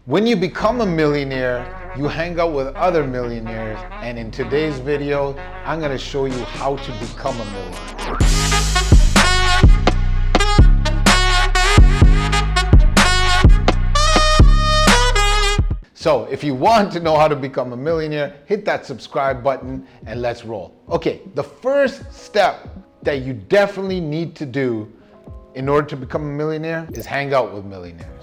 When you become a millionaire, you hang out with other millionaires, and in today's video, I'm gonna show you how to become a millionaire. So if you want to know how to become a millionaire, hit that subscribe button and let's roll. Okay, the first step that you definitely need to do in order to become a millionaire is hang out with millionaires,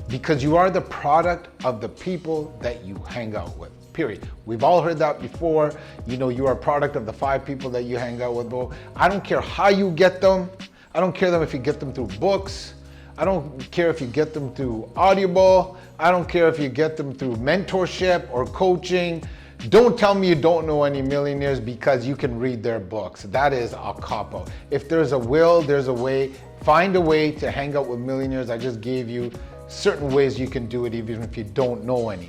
because you are the product of the people that you hang out with, period. We've all heard that before. You know, you are a product of the 5 people that you hang out with, bro. I don't care how you get them. I don't care if you get them through books. I don't care if you get them through Audible. I don't care if you get them through mentorship or coaching. Don't tell me you don't know any millionaires because you can read their books. That is a cop-out. If there's a will, there's a way. Find a way to hang out with millionaires. I just gave you certain ways you can do it even if you don't know any.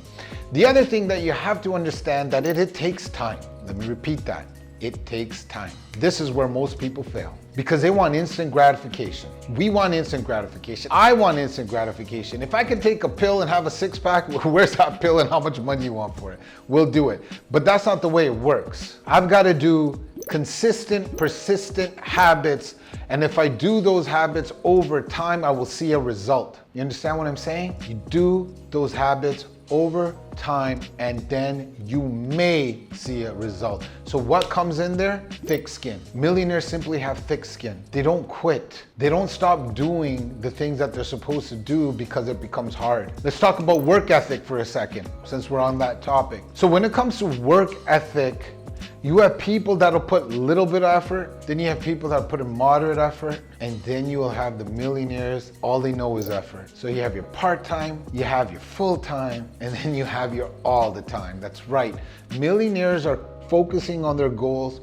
The other thing that you have to understand that it takes time. Let me repeat that. It takes time. This is where most people fail because they want instant gratification. We want instant gratification. I want instant gratification. If I can take a pill and have a 6-pack, where's that pill and how much money you want for it? We'll do it. But that's not the way it works. I've got to do consistent, persistent habits. And if I do those habits over time, I will see a result. You understand what I'm saying? You do those habits over time and then you may see a result. So what comes in there? Thick skin. Millionaires simply have thick skin. They don't quit. They don't stop doing the things that they're supposed to do because it becomes hard. Let's talk about work ethic for a second, since we're on that topic. So when it comes to work ethic, you have people that'll put little bit of effort, then you have people that put in moderate effort, and then you will have the millionaires, all they know is effort. So you have your part-time, you have your full-time, and then you have your all the time. That's right. Millionaires are focusing on their goals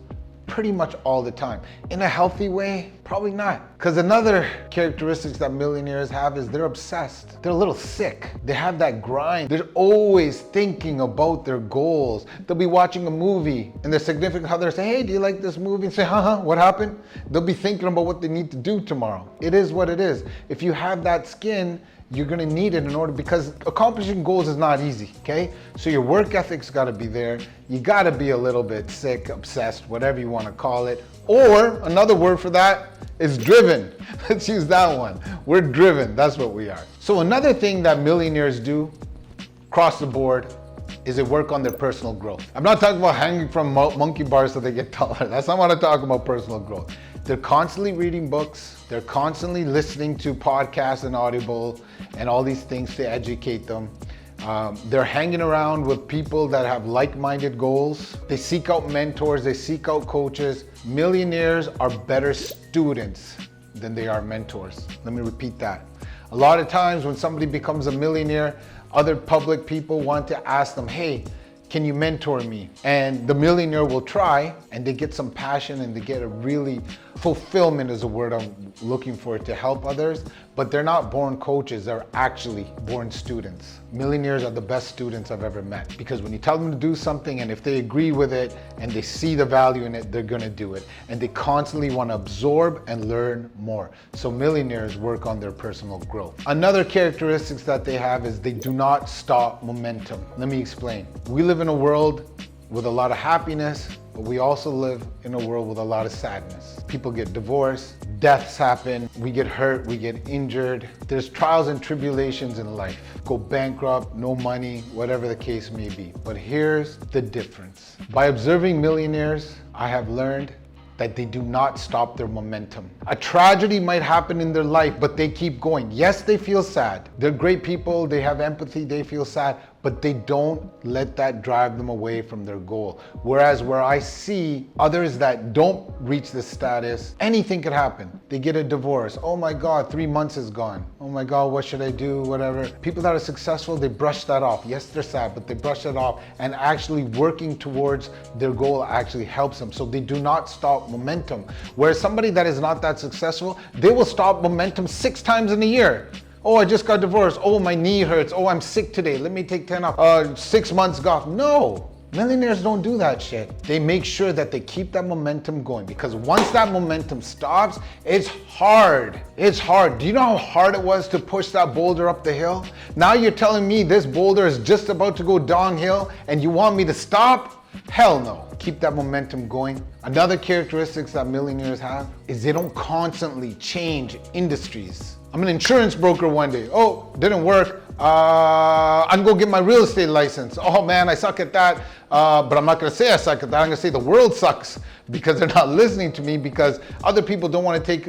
pretty much all the time. In a healthy way, probably not. Because another characteristics that millionaires have is they're obsessed. They're a little sick. They have that grind. They're always thinking about their goals. They'll be watching a movie and their significant other say, hey, do you like this movie? And say, what happened? They'll be thinking about what they need to do tomorrow. It is what it is. If you have that skin, you're gonna need it in order, because accomplishing goals is not easy, okay? So your work ethic's gotta be there. You gotta be a little bit sick, obsessed, whatever you wanna call it. Or another word for that is driven. Let's use that one. We're driven, that's what we are. So another thing that millionaires do across the board is they work on their personal growth. I'm not talking about hanging from monkey bars so they get taller. That's not what I'm talking about, personal growth. They're constantly reading books. They're constantly listening to podcasts and Audible and all these things to educate them. They're hanging around with people that have like-minded goals. They seek out mentors. They seek out coaches. Millionaires are better students than they are mentors. Let me repeat that. A lot of times when somebody becomes a millionaire, other public people want to ask them, hey, can you mentor me? And the millionaire will try, and they get some passion and they get a really fulfillment is a word I'm looking for, to help others, but they're not born coaches, they're actually born students. Millionaires are the best students I've ever met, because when you tell them to do something and if they agree with it and they see the value in it, they're gonna do it. And they constantly wanna absorb and learn more. So millionaires work on their personal growth. Another characteristics that they have is they do not stop momentum. Let me explain. We live in a world with a lot of happiness, but we also live in a world with a lot of sadness. People get divorced, deaths happen, we get hurt, we get injured. There's trials and tribulations in life. Go bankrupt, no money, whatever the case may be. But here's the difference. By observing millionaires, I have learned that they do not stop their momentum. A tragedy might happen in their life, but they keep going. Yes, they feel sad. They're great people, they have empathy, they feel sad, but they don't let that drive them away from their goal. Whereas where I see others that don't reach this status, anything could happen. They get a divorce. Oh my God, 3 months is gone. Oh my God, what should I do? Whatever. People that are successful, they brush that off. Yes, they're sad, but they brush it off, and actually working towards their goal actually helps them. So they do not stop momentum. Whereas somebody that is not that successful, they will stop momentum 6 times in a year. Oh, I just got divorced. Oh, my knee hurts. Oh, I'm sick today. Let me take 10 off. 6 months off. No, Millionaires don't do that shit. They make sure that they keep that momentum going, because once that momentum stops, it's hard. It's hard. Do you know how hard it was to push that boulder up the hill? Now you're telling me this boulder is just about to go downhill and you want me to stop? Hell no. Keep that momentum going. Another characteristics that millionaires have is they don't constantly change industries. I'm an insurance broker one day. Oh, didn't work. I'm gonna get my real estate license. Oh man, I suck at that. But I'm not gonna say I suck at that. I'm gonna say the world sucks, because they're not listening to me, because other people don't wanna take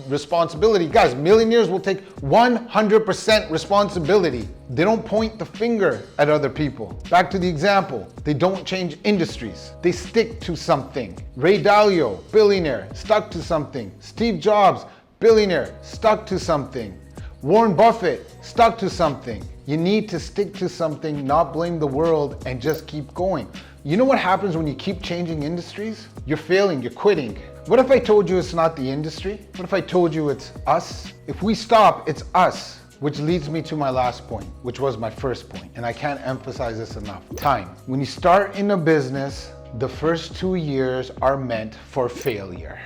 responsibility. Guys, millionaires will take 100% responsibility. They don't point the finger at other people. Back to the example, they don't change industries. They stick to something. Ray Dalio, billionaire, stuck to something. Steve Jobs, billionaire, stuck to something. Warren Buffett, stuck to something. You need to stick to something, not blame the world, and just keep going. You know what happens when you keep changing industries? You're failing, you're quitting. What if I told you it's not the industry? What if I told you it's us? If we stop, it's us. Which leads me to my last point, which was my first point, and I can't emphasize this enough. Time. When you start in a business, the first 2 years are meant for failure.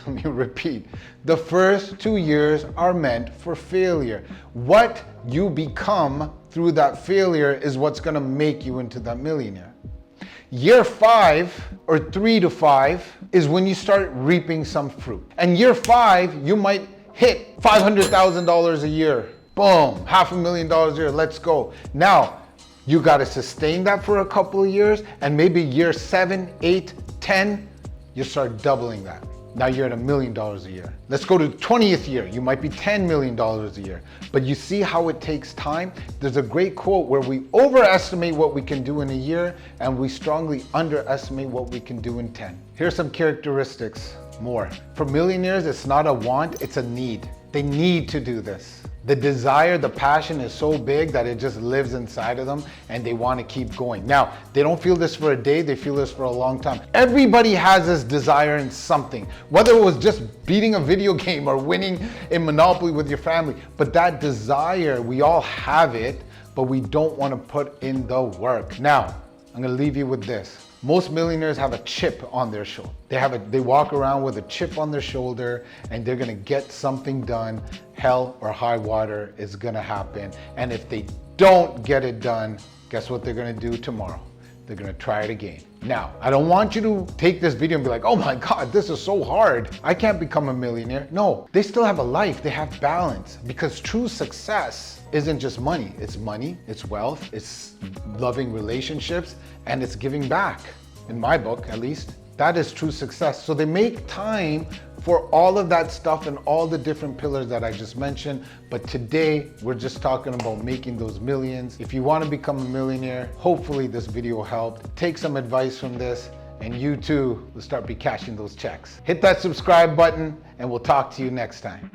Let me repeat. The first 2 years are meant for failure. What you become through that failure is what's gonna make you into that millionaire. Year 5 or 3 to 5 is when you start reaping some fruit. And year 5, you might hit $500,000 a year. Boom, $500,000 a year, let's go. Now, you gotta sustain that for a couple of years, and maybe year 7, 8, 10, you start doubling that. Now you're at $1 million a year. Let's go to the 20th year. You might be $10 million a year. But you see how it takes time? There's a great quote where we overestimate what we can do in a year, and we strongly underestimate what we can do in 10. Here's some characteristics more. For millionaires, it's not a want, it's a need. They need to do this. The desire, the passion is so big that it just lives inside of them, and they want to keep going. Now, they don't feel this for a day, they feel this for a long time. Everybody has this desire in something, whether it was just beating a video game or winning in Monopoly with your family. But that desire, we all have it, but we don't want to put in the work. Now, I'm going to leave you with this. Most millionaires have a chip on their shoulder. They walk around with a chip on their shoulder, and they're gonna get something done. Hell or high water is gonna happen. And if they don't get it done, guess what they're gonna do tomorrow? They're gonna try it again. Now, I don't want you to take this video and be like, oh my God, this is so hard. I can't become a millionaire. No, they still have a life, they have balance, because true success isn't just money, it's wealth, it's loving relationships, and it's giving back. In my book, at least, that is true success. So they make time for all of that stuff and all the different pillars that I just mentioned. But today, we're just talking about making those millions. If you want to become a millionaire, hopefully this video helped. Take some advice from this, and you too will start be cashing those checks. Hit that subscribe button, and we'll talk to you next time.